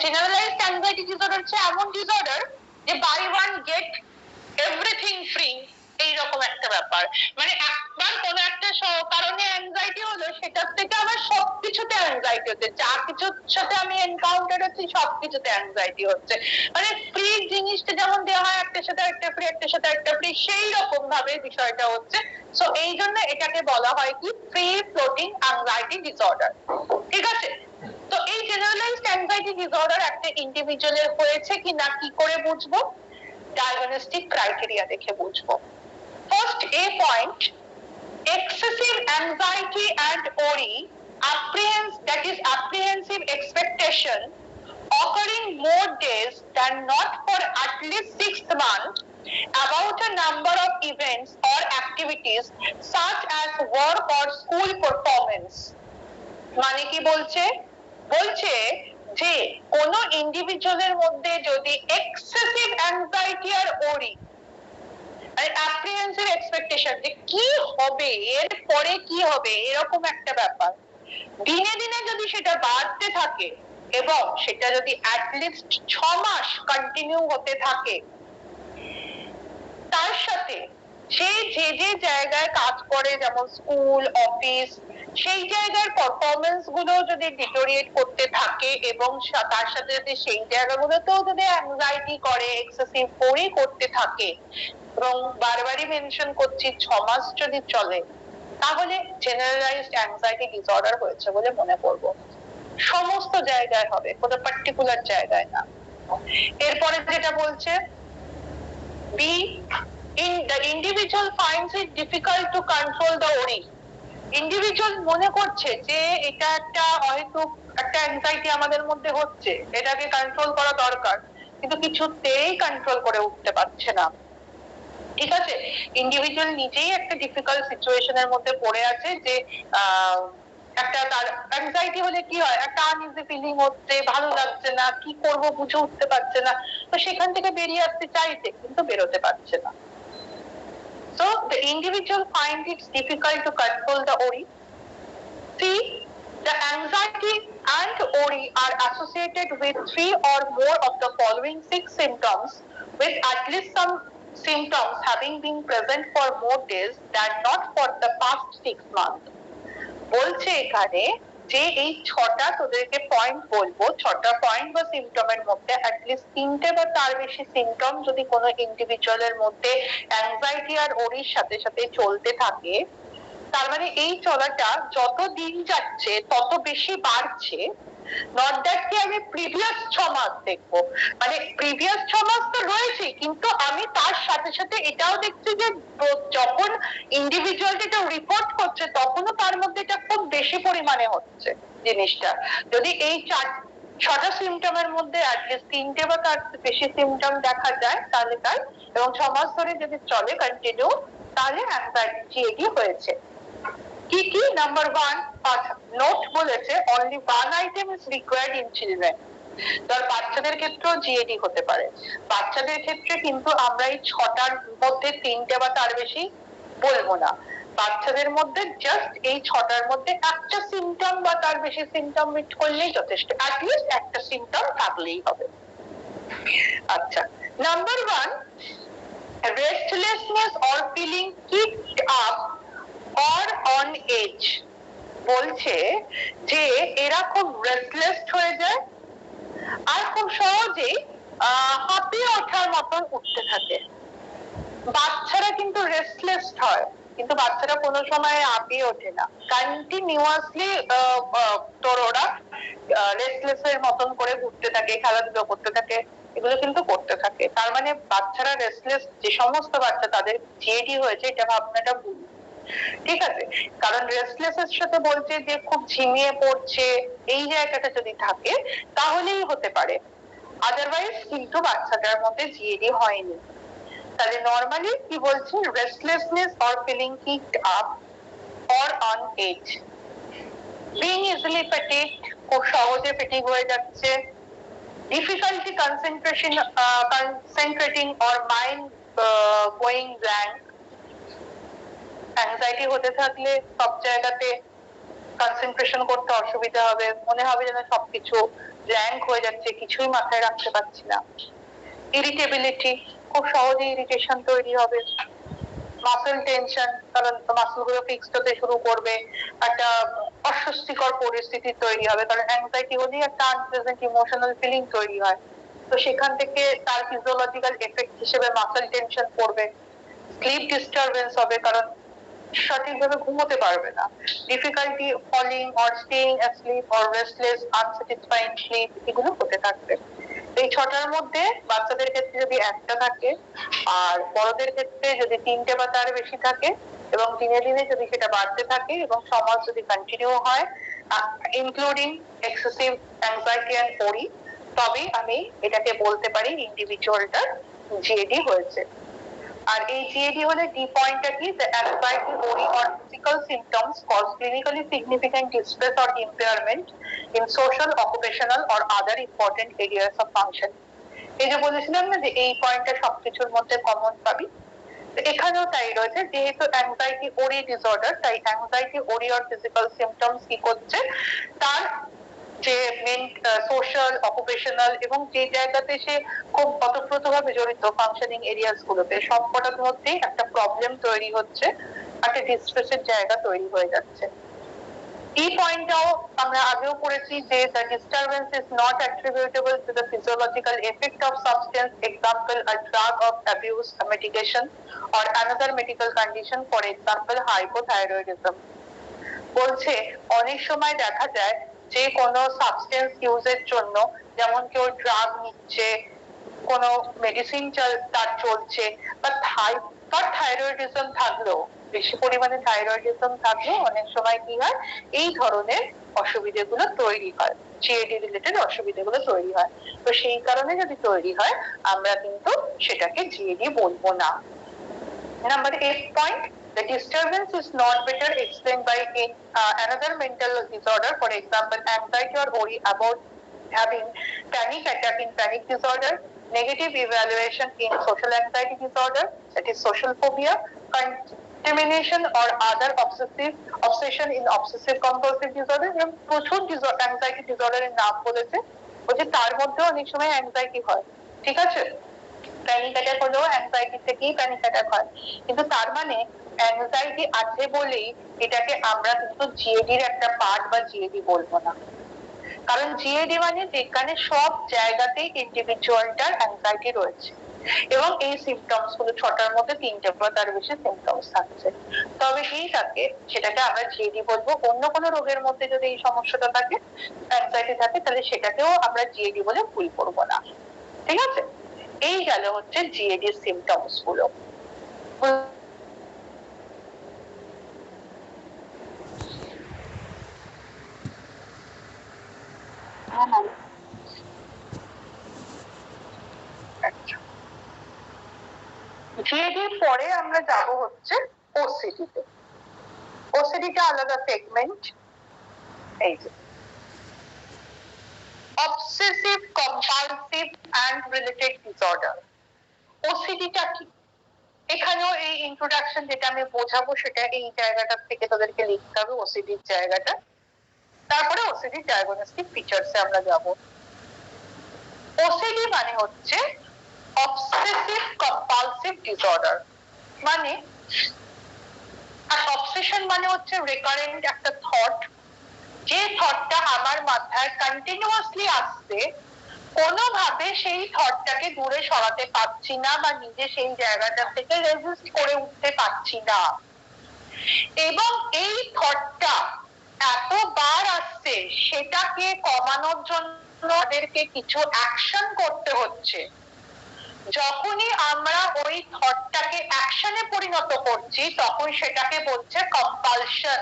Generalised anxiety disorder হচ্ছে এমন disorder যে buy one get everything free, এইরকম একটা ব্যাপার। মানে একবার কোনো একটা কারণে অ্যাংজাইটি হলো, সেটার থেকে আমার সবকিছুতে অ্যাংজাইটি হচ্ছে, যা কিছুর সাথে আমি এনকাউন্টার হচ্ছি সবকিছুতে অ্যাংজাইটি হচ্ছে। মানে ফ্রি জিনিসটা যেমন দেওয়া হয় একটার সাথে একটা ফ্রি, একটার সাথে একটা ফ্রি, সেই রকম ভাবে বিষয়টা হচ্ছে। সো এই জন্য এটাকে বলা হয় কি ফ্রি ফ্লোটিং অ্যাংজাইটি ডিসঅর্ডার। ঠিক আছে, তো এই জেনারেলাইজড অ্যাংজাইটি ডিসঅর্ডার একটা ইন্ডিভিজুয়ালের হয়েছে কি না কি করে বুঝবো? ডায়াগনস্টিক ক্রাইটেরিয়া দেখে বুঝবো। First A point, excessive anxiety and worry, that is apprehensive expectation occurring more days than not for at least 6 months about a number of events or activities such as work or school performance। মানে কি বলছে? বলছে যে কোন ইন্ডিভিজুয়ালের মধ্যে যদি excessive anxiety আর ওরি, অ্যাপ্রিহেনসিভ expectation যে কি হবে, এর পরে কি হবে, এরকম একটা ব্যাপার দিনে দিনে যদি সেটা বাড়তে থাকে এবং সেটা যদি অ্যাটলিস্ট 6 মাস কন্টিনিউ হতে থাকে, তার সাথে সে যে যে জায়গায় কাজ করে যেমন স্কুল অফিস, সেই জায়গার পারফরমেন্স গুলো যদি ডিটোরিয়েট করতে থাকে এবং তার সাথে সাথে সেই জায়গাগুলোতেও যদি অ্যাংজাইটি করে, এক্সেসিভ ওরি করতে থাকে, এবং বারবারই মেনশন করছি 6 মাস যদি চলে, তাহলে জেনারেলাইজড অ্যাংজাইটি ডিসঅর্ডার হয়েছে বলে মনে করব। সমস্ত জায়গায় হবে, কোনো পার্টিকুলার জায়গায় না। এরপরে যেটা বলছে B, the individual finds it difficult to control the worry। Individual মনে করছে যে এটা একটা হয়তো একটা অ্যাংজাইটি আমাদের মধ্যে হচ্ছে, এটাকে কন্ট্রোল করা দরকার, কিন্তু কিছুতেই কন্ট্রোল করে উঠতে পারছে না। ঠিক আছে, ইন্ডিভিজুয়াল নিজেই একটা ডিফিকাল্ট সিচুয়েশনের মধ্যে পড়ে আছে যে একটা তার অ্যাংজাইটি হলে কি হয়, একটা আনইজি ফিলিং হচ্ছে, ভালো লাগছে না, কি করব বুঝে উঠতে পারছে না, তো সেখান থেকে বেরিয়ে আসতে চাইছে কিন্তু বেরোতে পারছে না। So the individual finds it difficult to control the worry। See, the anxiety and worry are associated with 3 or more of the following 6 symptoms, with at least some symptoms having been present for more days than not for the past 6 months। বলছে এখানে যে এই 6টা তোদেরকে point বলবো, 6টা point বা সিমটমের মধ্যে অ্যাটলিস্ট 3টে বা তার বেশি সিমটম যদি কোনো ইন্ডিভিজুয়ালের মধ্যে অ্যাংজাইটি আর ওরির সাথে সাথে চলতে থাকে, তার মানে এই চলাটা যত দিন যাচ্ছে তত বেশি বাড়ছে। নট দ্যাট কি আমি প্রিভিয়াস 6 মাস দেখবো, মানে প্রিভিয়াস 6 মাস তো রয়েছে, কিন্তু আমি তার সাথে সাথে এটাও দেখছি যে যখন ইন্ডিভিজুয়াল এটা রিপোর্ট করছে তখনও তার মধ্যে এটা খুব বেশি পরিমাণে হচ্ছে জিনিসটা। যদি এই 6টা সিমটমের মধ্যে অ্যাটলিস্ট 3টে বা তার বেশি সিমটম দেখা যায় তাহলে তাই, এবং 6 মাস ধরে যদি চলে কন্টিনিউ, তাহলে অ্যাংজাইটি জিএডি হয়েছে। কি কি? নাম্বার 1, নোট বলেছে only one item is required in children। ধর বাচ্চাদের ক্ষেত্রেও জিএডি হতে পারে, বাচ্চাদের ক্ষেত্রে কিন্তু আমরা এই 6টার মধ্যে 3টে বা তার বেশি বলবো না, বাচ্চাদের মধ্যে জাস্ট এই 6টার মধ্যে একটা সিমটম বা তার বেশি সিমটম মিট করলেই যথেষ্ট, অ্যাটলিস্ট একটা সিমটম থাকলেই হবে। আচ্ছা, number 1, restlessness or feeling kicked up or on edge। বলছে যে এরা খুব রেস্টলেস হয়ে যায় আর খুব সহজেই হাঁপিয়ে ওঠার মতন উঠতে থাকে। বাচ্চারা কিন্তু রেস্টলেস হয়, কিন্তু বাচ্চারা কোনো সময় হাঁপিয়ে ওঠে না, কন্টিনিউয়াসলি তোর ওরা রেস্টলেস এর মতন করে ঘুরতে থাকে, খেলাধুলো করতে থাকে, এগুলো কিন্তু করতে থাকে। তার মানে বাচ্চারা রেস্টলেস, যে সমস্ত বাচ্চা তাদের জিএডি হয়েছে এটা ভাবনাটা ভুল। ঠিক আছে, কারণ রেস্টলেস এর সাথে বলছে যে খুব ঝিমিয়ে পড়ছে, এই জায়গাটা যদি থাকে তাহলেই হতে পারে, আদারওয়াইজ কিন্তু বাচ্চাটার মধ্যে জিএডি হয়নি। তাহলে নরমালি কি বলছে? Restlessness or feeling kicked up or on edge, being easily fatigued, খুব সহজে ফ্যাটিগ হয়ে যাচ্ছে, difficulty concentrating or mind going blank. Anxiety হতে থাকলে সব জায়গাতে কনসেন্ট্রেশন করতে অসুবিধা হবে, মনে হবে যেন সবকিছু ব্ল্যাঙ্ক হয়ে যাচ্ছে, কিছুই মাথায় রাখতে পারছি না। ইরিটেবিলিটি, খুব সহজে ইরিটেশন তৈরি হবে। মাসেল টেনশন, কারণ মাসেল গুলো ফিক্সড হতে শুরু করবে, একটা অস্বস্তিকর পরিস্থিতি তৈরি হবে, কারণ অ্যাংজাইটি হলেই একটা আনপ্লেজেন্ট ইমোশনাল ফিলিং তৈরি হয়। তো সেখান থেকে তার ফিজিওলজিক্যাল এফেক্ট হিসেবে মাসেল টেনশন পড়বে। স্লিপ ডিস্টারবেন্স হবে, কারণ সঠিকভাবে ঘুমোতে পারবে না। Difficulty falling or staying asleep or restless unsatisfying sleep, এগুলো হতে থাকবে। এই ছটার মধ্যে বাচ্চাদের ক্ষেত্রে যদি একটা থাকে, আর বড়দের ক্ষেত্রে যদি তিনটে বা তার বেশি থাকে, এবং দিনে দিনে যদি সেটা বাড়তে থাকে এবং সমাজ যদি কন্টিনিউ হয়, ইনক্লুডিং এক্সেসিভ অ্যাংজাইটি এন্ড ওরি, তবেই আমি এটাকে বলতে পারি ইন্ডিভিজুয়ালটার জিএডি হয়েছে। আর এই জিএডি হলে ডি পয়েন্টটা কি, the anxiety, worry or physical symptoms cause clinically significant distress or impairment in social, occupational or other important areas of function. এই যে বলেছিলাম না যে এই পয়েন্টটা সবকিছুর মধ্যে কমন পাবি, এখানেও তাই রয়েছে। যেহেতু অ্যাংজাইটি ওরি ডিসঅর্ডার, তাই অ্যাংজাইটি ওরি অর ফিজিক্যাল সিমটমস কি করছে, তার যে মেন সোশ্যাল, অকুপেশনাল এবং যে জায়গাতে সে খুব ওতপ্রোতভাবে জড়িত ফাংশনিং এরিয়াস গুলোতে, সবকটার মধ্যেই একটা প্রবলেম তৈরি হচ্ছে, একটা ডিস্ট্রেসের জায়গা তৈরি হয়ে যাচ্ছে। এই পয়েন্টটাও আমরা আগেও পড়েছি যে the disturbance is not attributable to the physiological effect of substance, example a drug of abuse, a medication or another medical condition, for example hypothyroidism। বলছে অনেক সময় দেখা যায় যে কোনো সাবস্টেন্স ইউজের জন্য, যেমন কেউ ড্রাগ নিচ্ছে, কোনো মেডিসিন তার চলছে, বা থাইরয়েডিজম থাকলেও, বেশি পরিমাণে থাইরয়েডিজম থাকলেও অনেক সময় কি হয়, এই ধরনের অসুবিধাগুলো তৈরি হয়, জিএডি রিলেটেড অসুবিধাগুলো তৈরি হয়। তো সেই কারণে যদি তৈরি হয়, আমরা কিন্তু সেটাকে জিএডি বলবো না। Number 8 point, the disturbance is not better explained by another mental disorder, for example anxiety or worry about having panic attack in panic disorder, negative evaluation in social anxiety disorder, that is social phobia, contamination or other obsession in obsessive compulsive disorder, এবং প্রচুর anxiety disorder এর নাম বলেছে, বলছে তার মধ্যে অনেক সময় anxiety হয়, ঠিক আছে। প্যানিক অ্যাটাক হলেও অ্যাংজাইটি থেকেই প্যানিক অ্যাটাক হয়, কিন্তু তার মানে অ্যাংজাইটি আছে বলেই এটাকে আমরা কিন্তু জিএডির একটা পার্ট বা জিএডি বলবো না। কারণ জিএডি মানে যেখানে সব জায়গাতেই ইন্ডিভিজুয়ালটার অ্যাংজাইটি রয়েছে এবং এই সিমটমস গুলো ছটার মধ্যে তিনটে বা তার বেশি সিমটমস থাকছে, তবে সেই থাকে সেটাকে আমরা জিএডি বলবো। অন্য কোনো রোগের মধ্যে যদি এই সমস্যাটা থাকে, অ্যাংজাইটি থাকে, তাহলে সেটাকেও আমরা জিএডি বলে ভুল করবো না, ঠিক আছে। এই গেল হচ্ছে জিএডি সিমটমস গুলো। জিএডির পরে আমরা যাব হচ্ছে ওসিডিতে। ওসিডিটা আলাদা সেগমেন্ট। এই যে obsessive compulsive and related disorder. ওসিডিটা কি, এখানেও এই ইন্ট্রোডাকশন যেটা আমি বোঝাবো সেটা এই জায়গাটা থেকে তাদেরকে লিখতে হবে, ওসিডির জায়গাটা। তারপরে ওসিডি ডায়াগনস্টিক ফিচারসে আমরা যাব। ওসিডি মানে হচ্ছে অবসেসিভ কম্পালসিভ ডিসঅর্ডার, মানে আর অবসেশন মানে হচ্ছে রিকারেন্ট একটা থট, যে থটটা আমার মাথায় কন্টিনিউয়াসলি আসছে, কোনোভাবে সেই থটটাকে দূরে সরাতে পারছি না বা নিজে সেই জায়গাটা থেকে রেজিস্ট করে উঠতে পারছি না, এবং এই থটটা এতবার আসছে সেটাকে কমানোর জন্য আমাদেরকে কিছু অ্যাকশন করতে হচ্ছে। যখনই আমরা ওই থটটাকে অ্যাকশনে পরিণত করছি তখন সেটাকে বলছে কম্পালশন।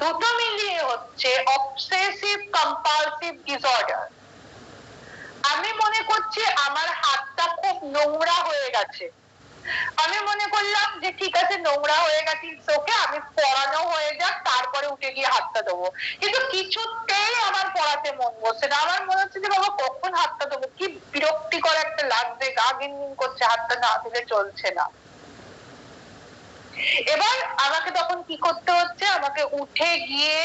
দুটো মিলিয়ে হচ্ছে অবসেসিভ কম্পালসিভ ডিসঅর্ডার। আমি মনে করছি আমার হাতটা খুব নোংরা হয়ে গেছে, আমি মনে করলাম যে ঠিক আছে নোংরা হয়ে গেছে, ওকে আমি পড়ানো হয়ে যাক, তারপরে উঠে গিয়ে হাতটা দেবো, কিন্তু কিছুতেই আমার পড়াতে মন বসছে না। আমার মনে হচ্ছে যে বাবা কখন হাতটা দেবো, কি বিরক্তিকর একটা লাগছে, গা গিনগিন করছে, হাতটা না দিলে চলছে না। এবার আমাকে তখন কি করতে হচ্ছে, আমাকে উঠে গিয়ে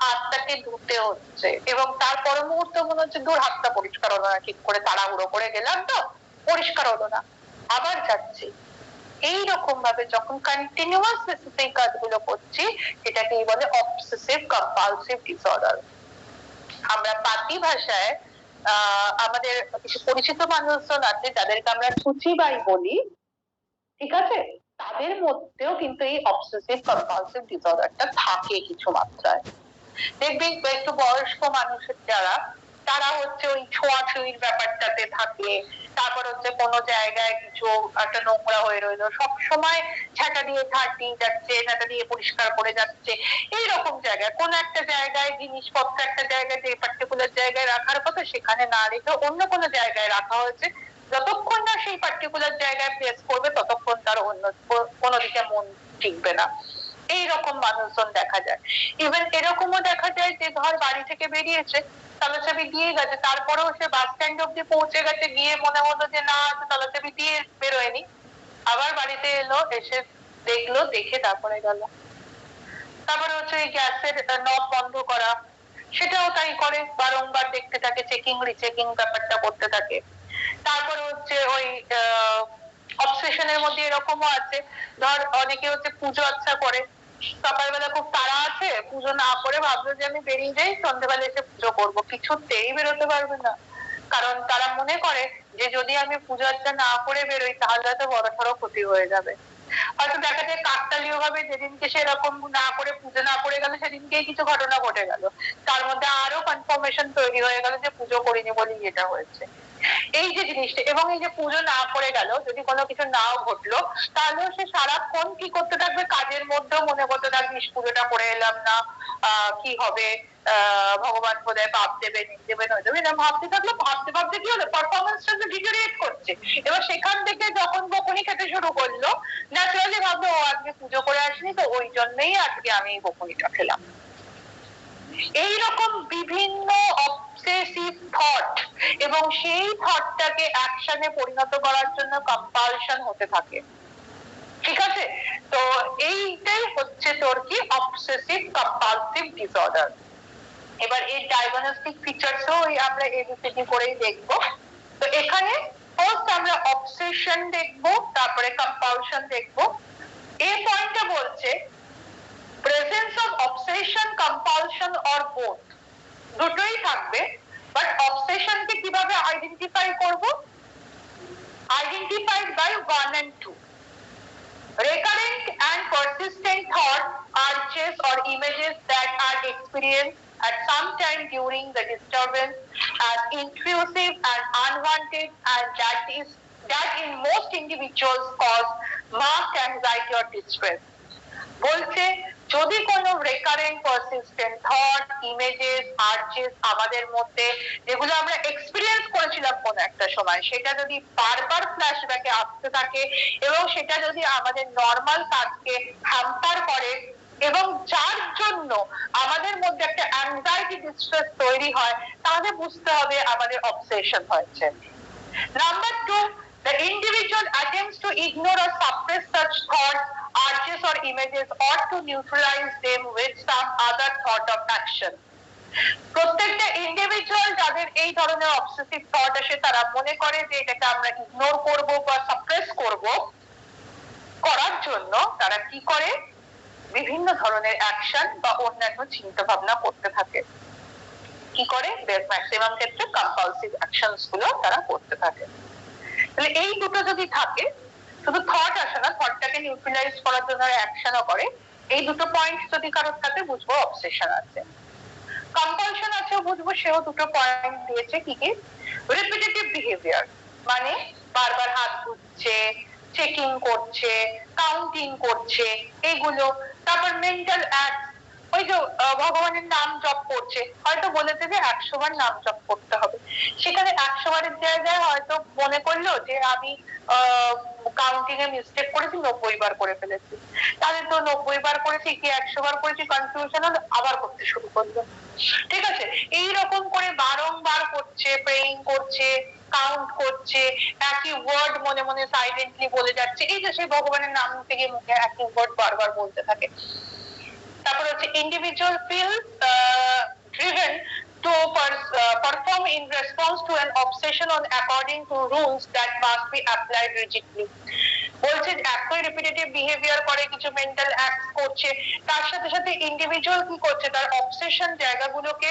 হাতটাকে ধুতে হচ্ছে, এবং তার পর মুহূর্তে মনে হচ্ছে দূর, হাতটা পরিষ্কার হলো না, ঠিক করে তাড়াহুড়ো করে গেলাম তো পরিষ্কার হলো না, আবার যাচ্ছি। এইরকম ভাবে যখন কন্টিনিউয়াস বেসিসে এই কাজগুলো করছি, এটাকেই বলে অবসেসিভ কম্পালসিভ ডিসঅর্ডার। আমরা পাতি ভাষায় আমাদের কিছু পরিচিত মানুষজন আছে যাদেরকে আমরা সূচিবাই বলি, ঠিক আছে, তাদের মধ্যেও কিন্তু এই অবসেসিভ কম্পালসিভ ডিসঅর্ডারটা থাকে কিছু মাত্রায়। দেখবি একটু বয়স্ক মানুষের যারা, তারা হচ্ছে ওই ছোঁয়াছুঁয়ির ব্যাপারটাতে থাকে, তারপর হচ্ছে কোনো জায়গায় কিছু একটা নোংরা হয়ে রইলো, সবসময় ঝাঁটা দিয়ে ঝাঁট দিয়ে যাচ্ছে, ঝাঁটা দিয়ে পরিষ্কার করে যাচ্ছে, এইরকম জায়গায় কোন একটা জায়গায় জিনিসপত্র একটা জায়গায় যে পার্টিকুলার জায়গায় রাখার কথা সেখানে না রেখে অন্য কোনো জায়গায় রাখা হয়েছে, যতক্ষণ না সেই পার্টিকুলার জায়গায় প্লেস করবে ততক্ষণ তার অন্য কোনো দিকে মন টিকবে না। এইরকম মানুষজন দেখা যায়। ইভেন এরকমও দেখা যায় যে ধর বাড়ি থেকে বেরিয়েছে, তালাচাবি দিয়ে গেছে, তারপরেও সে বাস স্ট্যান্ড অব্দি পৌঁছে গেছে, গিয়ে মনে হলো যে না তালাচাবি দিয়ে বেরোয়নি, আবার বাড়িতে এলো, এসে দেখলো, দেখে তারপরে গেল। তারপরে হচ্ছে ওই গ্যাসের নব বন্ধ করা, সেটাও তাই করে, বারংবার দেখতে থাকে, চেকিং রিচেকিং ব্যাপারটা করতে থাকে। তারপরে হচ্ছে ওই অবসেশনের মধ্যে এরকমও আছে, ধর অনেকে হচ্ছে পুজো আচ্ছা করে, সকালবেলা খুব তাড়া আছে, পুজো না করে ভাবলো যে আমি বেরিয়ে যাই, সন্ধ্যেবেলা এসে পুজো করবো, কিছুতেই বেরোতে পারবে না, কারণ তারা মনে করে যে যদি আমি পুজো আচ্ছা না করে বেরোই তাহলে হয়তো বড়সড় ক্ষতি হয়ে যাবে। হয়তো দেখা যায় কাকতালীয় ভাবে যেদিনকে সেরকম না করে পুজো না করে গেল, সেদিনকেই কিছু ঘটনা ঘটে গেল, তার মধ্যে আরো কনফার্মেশন তৈরি হয়ে গেল যে পুজো করিনি বলেই এটা হয়েছে। এই যে জিনিসটা, এবং এই যে পুজো না করে গেল, যদি কোনো কিছু নাও ঘটলো, তাহলেও সে সারাক্ষণ কি করতে থাকবে, কাজের মধ্যেও মনে করতে থাকবে পুজোটা করে এলাম না, কি হবে, ভগবান বোধহয় পাপ দেবেন, দেবেন, হয়ে যাবে, এরকম ভাবতে থাকলো, ভাবতে ভাবতে কি হলো, পারফরমেন্সটা তো ডিটোরিয়েট করছে। এবার সেখান থেকে যখন বকুনি খেতে শুরু করলো, ন্যাচারালি ভাবলো ও আজকে পুজো করে আসেনি, তো ওই জন্যই আজকে আমি বকুনিটা খেলাম। এইরকম বিভিন্ন অবসেসিভ থট, এবং সেই থটটাকে অ্যাকশনে পরিণত করার জন্য কম্পালশন হতে থাকে, ঠিক আছে। তো এইটাই হচ্ছে তোর কি অবসেসিভ কম্পালসিভ ডিসঅর্ডার। এবার এর ডায়াগনস্টিক ফিচারসও আমরা এবিসিডি করেই দেখবো। তো এখানে ফার্স্ট আমরা অবসেশন দেখবো, তারপরে কম্পালশন দেখবো। এই পয়েন্টটা বলছে presence of obsession, compulsion or both দুটোই থাকবে, বাট অবসেশন কে কিভাবে আইডেন্টিফাই করব, identified by 1 and 2. Recurrent and persistent thoughts, urges or images that are experienced at some time during the disturbance as intrusive and unwanted, and that in most individuals cause marked anxiety or distress. বলছে যদি কোনো recurrent persistent thought, images, arches আমাদের মধ্যে যেগুলো আমরা experience করেছিলাম কোন একটা সময়, সেটা যদি বারবার ফ্ল্যাশব্যাকে আসতে থাকে, এবং সেটা যদি আমাদের নর্মাল কাজকে হ্যাম্পার করে, এবং যার জন্য আমাদের মধ্যে একটা অ্যাংজাইটি ডিস্ট্রেস তৈরি হয়, তাহলে বুঝতে হবে আমাদের অবসেশন হয়েছে। Number 2, the individual attempts to ignore or suppress such thoughts, urges or images, or to neutralize them with some other thought of action. প্রত্যেকটা ইন্ডিভিজুয়াল যাদের এই ধরনের অবসেসিভ থট আসে, তারা মনে করে যে এটাকে আমরা ইগনোর করব বা সাপ্রেস করব, করার জন্য তারা কি করে, বিভিন্ন ধরনের অ্যাকশন বা অন্যান্য চিন্তা ভাবনা করতে থাকে। কি করে, ম্যাক্সিমাম ক্ষেত্রে কম্পালসিভ অ্যাকশনস গুলো তারা করতে থাকে। তাহলে এই দুটো যদি থাকে, শুধু থট আসে না, থটটাকে নিউট্রালাইজ করার জন্য অ্যাকশনও করে, এই দুটো পয়েন্ট যদি কারোর থাকে বুঝবো অবসেশন আছে। কম্পালশন আছে বুঝবো, সেও দুটো পয়েন্ট দিয়েছে, কি কি, রিপিটেটিভ বিহেভিয়ার, মানে বারবার হাত ধুচ্ছে, চেকিং করছে, কাউন্টিং করছে, এইগুলো। তারপর মেন্টাল অ্যাক্ট, ওই যে ভগবানের নাম জপ করছে, হয়তো বলেছে যে 100 বার নাম জপ করতে হবে, সেখানে 100 বারের জায়গায় হয়তো মনে করলো যে আমি কাউন্টিং এ মিস্টেক করেছি, 90 বার করে ফেলেছি, তাহলে তো 90 বার করেছি কি 100 বার করেছি, কনফিউশন হলো, আবার করতে শুরু করলো, ঠিক আছে। এইরকম করে বারংবার করছে, প্রেইং করছে, কাউন্ট করছে, একই ওয়ার্ড মনে মনে সাইলেন্টলি বলে যাচ্ছে, এই যে সেই ভগবানের নাম থেকে মুখে একই ওয়ার্ড বারবার বলতে থাকে। তারপর হচ্ছে individual feel driven to perform in response to an obsession on according to rules that must be applied rigidly. বলছে একই রিপিটেটিভ বিহেভিয়ার করে, কিছু মেন্টাল অ্যাক্ট করছে, তার সাথে সাথে ইন্ডিভিজুয়াল কি করছে, তার অবসেশন জায়গাগুলোকে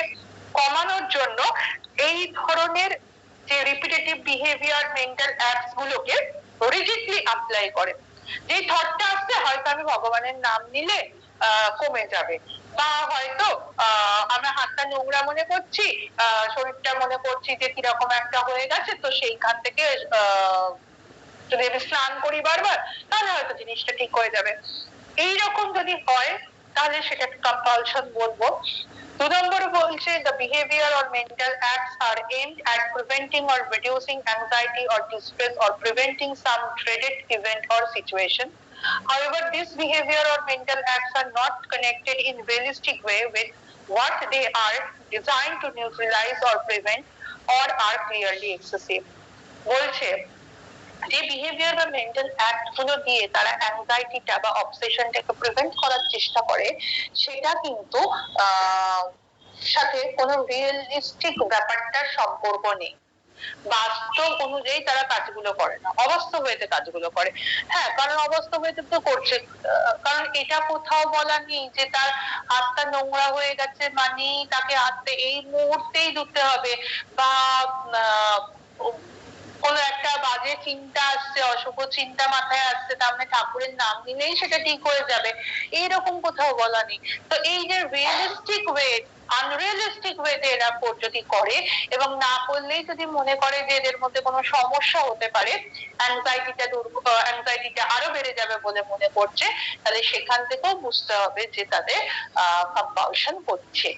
কমানোর জন্য এই ধরনের যে রিপিটেটিভ বিহেভিয়ার মেন্টাল অ্যাক্টস গুলোকে রিজিডলি অ্যাপ্লাই করে। যে থটটা আসছে হয়তো আমি ভগবানের নাম নিলে কমে যাবে, বা হয়তো আমরা হাতটা নোংরা মনে করছি, শরীরটা মনে করছি যে কিরকম একটা হয়ে গেছে, তো সেইখান থেকে যদি আমি স্নান করি বারবার তাহলে হয়তো জিনিসটা ঠিক হয়ে যাবে। এইরকম যদি হয় তাহলে সেটা কম্পালশন বলবো। 2 নম্বর বলছে the behavior or mental acts are aimed at preventing or reducing anxiety or distress or preventing some dreaded event or situation. However, this behavior or mental acts are not connected in realistic way with what they are designed to neutralize or prevent or are clearly excessive. বলছে যে behaviour বা mental act গুলো দিয়ে তারা অ্যাংজাইটিটা বা অবসেশনটাকে prevent করার চেষ্টা করে, সেটা কিন্তু সাথে কোনো রিয়েলিস্টিক ব্যাপারটার সম্পর্ক নেই। বাস্তব অনুযায়ী তারা কাজগুলো করে না, অবাস্তব হয়েতে কাজগুলো করে। হ্যাঁ, কারণ অবাস্তব হয়েতে তো করছে, কারণ এটা কোথাও বলা নেই যে তার হাতটা নোংরা হয়ে গেছে মানে তাকে হাতটা এই মুহূর্তেই ধুতে হবে, বা কোনো একটা বাজে চিন্তা আসছে, অশুভ চিন্তা মাথায় আসছে, তার মানে ঠাকুরের নাম নিলেই সেটা ঠিক হয়ে যাবে, এইরকম কোথাও বলা নেই। তো এই যে রিয়েলিস্টিক ওয়ে আনরিয়েলিস্টিক ওয়েতে এরা যদি করে এবং না করলেই যদি মনে করে যে এদের মধ্যে কোনো সমস্যা হতে পারে, অ্যাংজাইটিটা আরো বেড়ে যাবে বলে মনে করছে, তাহলে সেখান থেকেও বুঝতে হবে যে তাদের কম্পালশন করছে।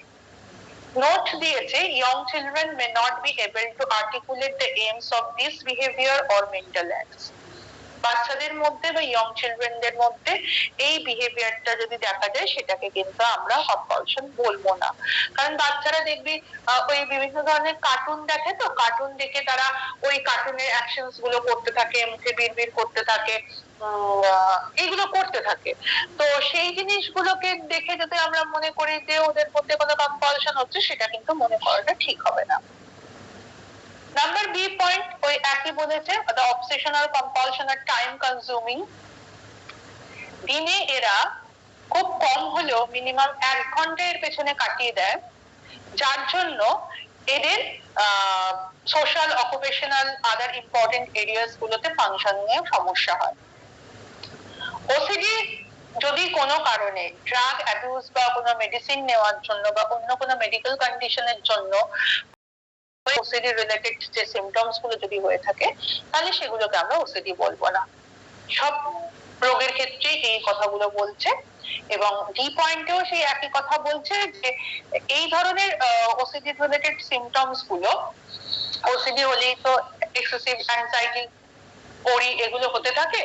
নোট দিয়েছে young children may not be able to articulate the aims of this behavior or mental acts. বাচ্চাদের মধ্যে বা ইয়ং চিলড্রেনদের মধ্যে এই বিহেভিয়ারটা যদি দেখা যায় সেটাকে কিন্তু আমরা কম্পালশন বলবো না। কারণ বাচ্চারা দেখবি ওই বিভিন্ন ধরনের কার্টুন দেখে, তো কার্টুন দেখে তারা ওই কার্টুনের অ্যাকশনস গুলো করতে থাকে, মুখে বিড়বিড় করতে থাকে, এইগুলো করতে থাকে। তো সেই জিনিসগুলোকে দেখে যদি আমরা মনে করি যে ওদের মধ্যে কোনো কম্পালশন হচ্ছে, সেটা কিন্তু মনে করাটা ঠিক হবে না। নাম্বার বি পয়েন্ট ওই একই বলেছে, the obsession or compulsion are time consuming. দিনে এরা খুব কম হলেও মিনিমাম 1 ঘন্টা এর পেছনে কাটিয়ে দেয়, যার জন্য এদের সোশ্যাল, অকুপেশনাল, আদার ইম্পর্টেন্ট এরিয়াস গুলোতে ফাংশনিং এ সমস্যা হয়। ওসিডি যদি কোনো কারণে ড্রাগ অ্যাবিউজ বা কোনো মেডিসিন নেওয়ার জন্য বা অন্য কোনো মেডিকেল কন্ডিশনের জন্য ওসিডি রিলেটেড যে সিমটমস গুলো যদি হয়ে থাকে, তাহলে সেগুলোকে আমরা ওসিডি বলবো না। সব রোগের ক্ষেত্রে এই কথাগুলো বলছে, এবং ডি পয়েন্টেও সেই একই কথা বলছে যে এই ধরনের ওসিডি রিলেটেড সিমটমস গুলো, ওসিডি হলেই তো এক্সেসিভ অ্যাংজাইটি, ওরি, এগুলো হতে থাকে।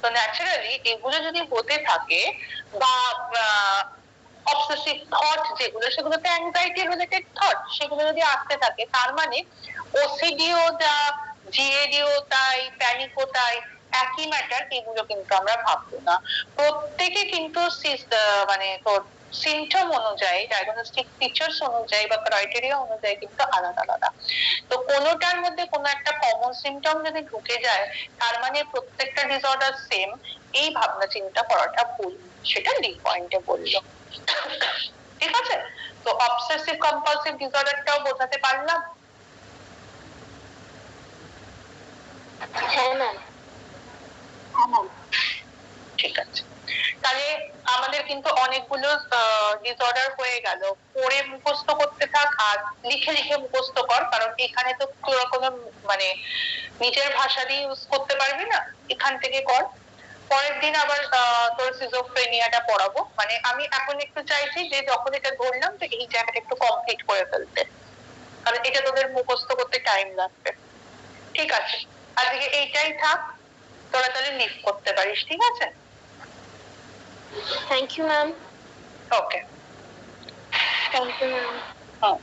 তো ন্যাচারালি এগুলো যদি হতে থাকে বা অবসেসিভ থট যেগুলো, সেগুলো তো অ্যাংজাইটি রিলেটেড থট, সেগুলো যদি আসতে থাকে, তার মানে ওসিডিও যা, জিএডিও তাই, প্যানিকও তাই, একই ম্যাটার। এগুলো কিন্তু আমরা ভাববো না। প্রত্যেকে কিন্তু মানে তোর সিমটম অনুযায়ী, ডায়াগনস্টিক ফিচার্স অনুযায়ী বা ক্রাইটেরিয়া অনুযায়ী কিন্তু আলাদা আলাদা। তো কোনোটার মধ্যে কোনো একটা কমন সিমটম যদি ঢুকে যায়, তার মানে প্রত্যেকটা ডিসঅর্ডার সেম, এই ভাবনা চিন্তা করাটা ভুল। সেটা ডি পয়েন্টে বললো। ঠিক আছে, তো অবসেসিভ কম্পালসিভ ডিসঅর্ডারটাও বোঝাতে পারলাম। হ্যাঁ ম্যাম। ঠিক আছে, তাহলে আমাদের কিন্তু অনেকগুলো ডিসঅর্ডার হয়ে গেল। পড়ে মুখস্থ করতে থাক আর লিখে লিখে মুখস্থ কর, কারণ এখানে তো তোরা কোনো মানে নিজের ভাষা দিয়ে ইউজ করতে পারবি না, এখান থেকে কর। পরের দিন আবার তোর সিজোফ্রেনিয়াটা পড়াবো। মানে আমি এখন একটু চাইছি যে যখন এটা ধরলাম তো এই জায়গাটা একটু কমপ্লিট করে ফেলতে, কারণ এটা তোদের মুখস্থ করতে টাইম লাগবে। ঠিক আছে, আজকে এইটাই থাক, তোরা তাহলে লিভ করতে পারিস। ঠিক আছে, thank you ma'am. Okay, thank you ma'am.